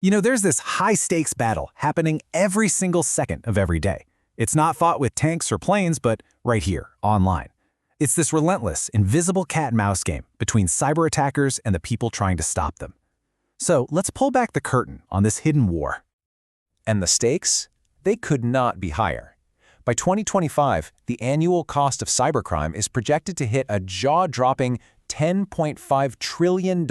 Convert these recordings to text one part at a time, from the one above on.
There's this high-stakes battle happening every single second of every day. It's not fought with tanks or planes, but right here, online. It's this relentless, invisible cat-and-mouse game between cyber attackers and the people trying to stop them. So let's pull back the curtain on this hidden war. And the stakes? They could not be higher. By 2025, the annual cost of cybercrime is projected to hit a jaw-dropping $10.5 trillion.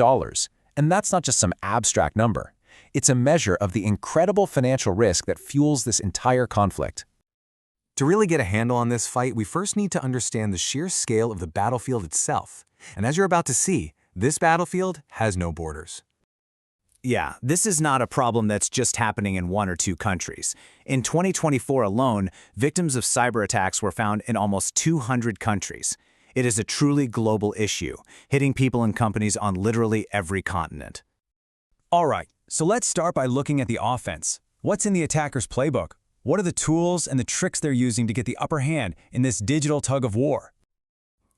And that's not just some abstract number. It's a measure of the incredible financial risk that fuels this entire conflict. To really get a handle on this fight, we first need to understand the sheer scale of the battlefield itself. And as you're about to see, this battlefield has no borders. Yeah, this is not a problem that's just happening in one or two countries. In 2024 alone, victims of cyber attacks were found in almost 200 countries. It is a truly global issue, hitting people and companies on literally every continent. All right, so let's start by looking at the offense. What's in the attacker's playbook? What are the tools and the tricks they're using to get the upper hand in this digital tug-of-war?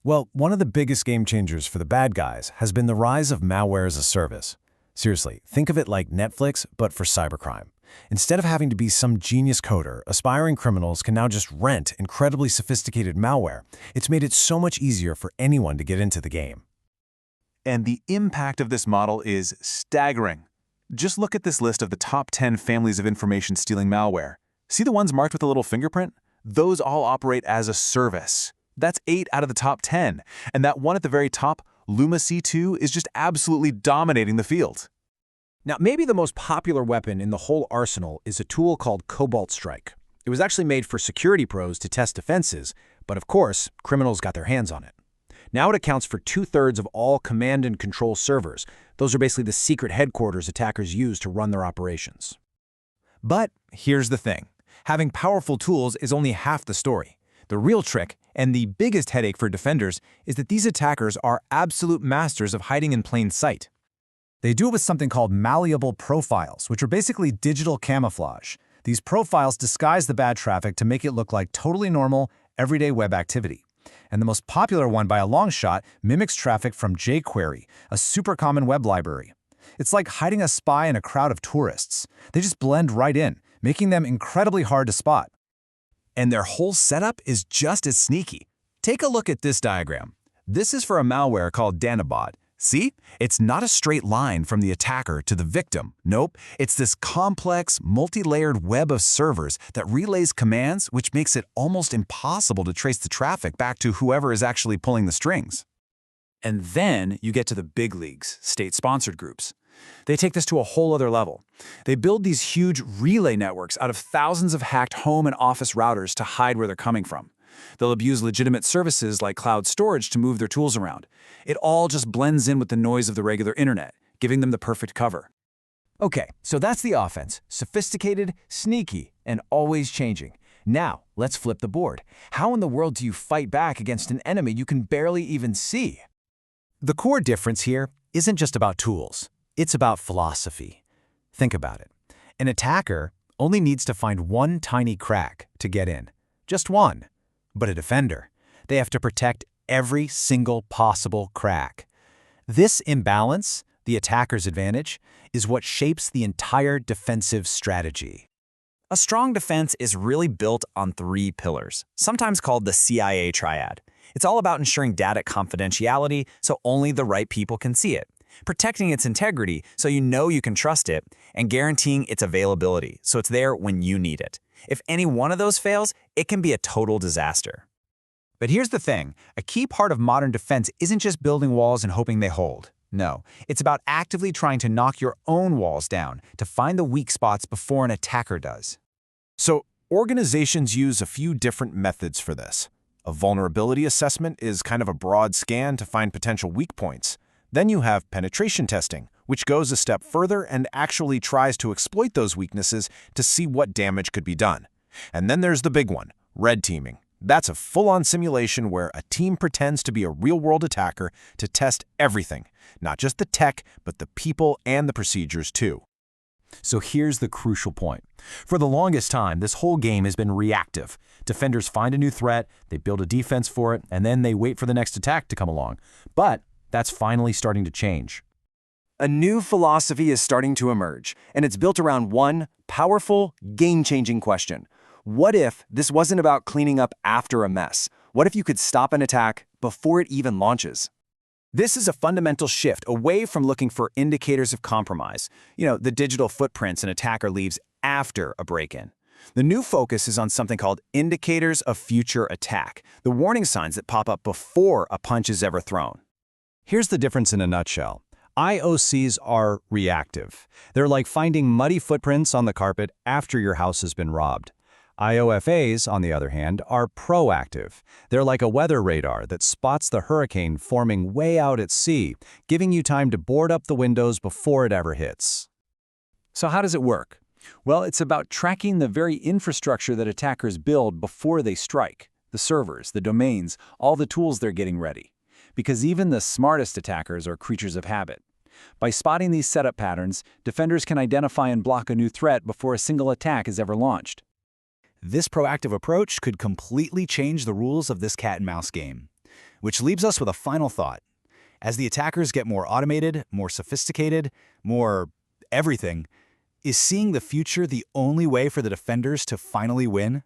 Well, one of the biggest game changers for the bad guys has been the rise of malware as a service. Seriously, think of it like Netflix, but for cybercrime. Instead of having to be some genius coder, aspiring criminals can now just rent incredibly sophisticated malware. It's made it so much easier for anyone to get into the game. And the impact of this model is staggering. Just look at this list of the top 10 families of information-stealing malware. See the ones marked with a little fingerprint? Those all operate as a service. That's 8 out of the top 10. And that one at the very top, Luma C2, is just absolutely dominating the field. Now, maybe the most popular weapon in the whole arsenal is a tool called Cobalt Strike. It was actually made for security pros to test defenses, but of course, criminals got their hands on it. Now it accounts for 2/3 of all command and control servers. Those are basically the secret headquarters attackers use to run their operations. But here's the thing. Having powerful tools is only half the story. The real trick, and the biggest headache for defenders, is that these attackers are absolute masters of hiding in plain sight. They do it with something called malleable profiles, which are basically digital camouflage. These profiles disguise the bad traffic to make it look like totally normal, everyday web activity. And the most popular one by a long shot mimics traffic from jQuery, a super common web library. It's like hiding a spy in a crowd of tourists. They just blend right in, making them incredibly hard to spot. And their whole setup is just as sneaky. Take a look at this diagram. This is for a malware called Danabot. See? It's not a straight line from the attacker to the victim. Nope, it's this complex, multi-layered web of servers that relays commands, which makes it almost impossible to trace the traffic back to whoever is actually pulling the strings. And then you get to the big leagues, state-sponsored groups. They take this to a whole other level. They build these huge relay networks out of thousands of hacked home and office routers to hide where they're coming from. They'll abuse legitimate services like cloud storage to move their tools around. It all just blends in with the noise of the regular internet, giving them the perfect cover. Okay, so that's the offense. Sophisticated, sneaky, and always changing. Now, let's flip the board. How in the world do you fight back against an enemy you can barely even see? The core difference here isn't just about tools. It's about philosophy. Think about it. An attacker only needs to find one tiny crack to get in. Just one. But a defender, they have to protect every single possible crack. This imbalance, the attacker's advantage, is what shapes the entire defensive strategy. A strong defense is really built on 3 pillars, sometimes called the CIA triad. It's all about ensuring data confidentiality so only the right people can see it, protecting its integrity so you know you can trust it, and guaranteeing its availability so it's there when you need it. If any one of those fails, it can be a total disaster. But here's the thing. A key part of modern defense isn't just building walls and hoping they hold. No, it's about actively trying to knock your own walls down to find the weak spots before an attacker does. So, organizations use a few different methods for this. A vulnerability assessment is kind of a broad scan to find potential weak points. Then you have penetration testing, which goes a step further and actually tries to exploit those weaknesses to see what damage could be done. And then there's the big one, red teaming. That's a full-on simulation where a team pretends to be a real-world attacker to test everything, not just the tech, but the people and the procedures too. So here's the crucial point. For the longest time, this whole game has been reactive. Defenders find a new threat, they build a defense for it, and then they wait for the next attack to come along. But that's finally starting to change. A new philosophy is starting to emerge, and it's built around one powerful, game-changing question. What if this wasn't about cleaning up after a mess? What if you could stop an attack before it even launches? This is a fundamental shift away from looking for indicators of compromise, the digital footprints an attacker leaves after a break-in. The new focus is on something called indicators of future attack, the warning signs that pop up before a punch is ever thrown. Here's the difference in a nutshell. IOCs are reactive. They're like finding muddy footprints on the carpet after your house has been robbed. IOFAs, on the other hand, are proactive. They're like a weather radar that spots the hurricane forming way out at sea, giving you time to board up the windows before it ever hits. So how does it work? Well, it's about tracking the very infrastructure that attackers build before they strike. The servers, the domains, all the tools they're getting ready. Because even the smartest attackers are creatures of habit. By spotting these setup patterns, defenders can identify and block a new threat before a single attack is ever launched. This proactive approach could completely change the rules of this cat-and-mouse game. Which leaves us with a final thought. As the attackers get more automated, more sophisticated, more everything, is seeing the future the only way for the defenders to finally win?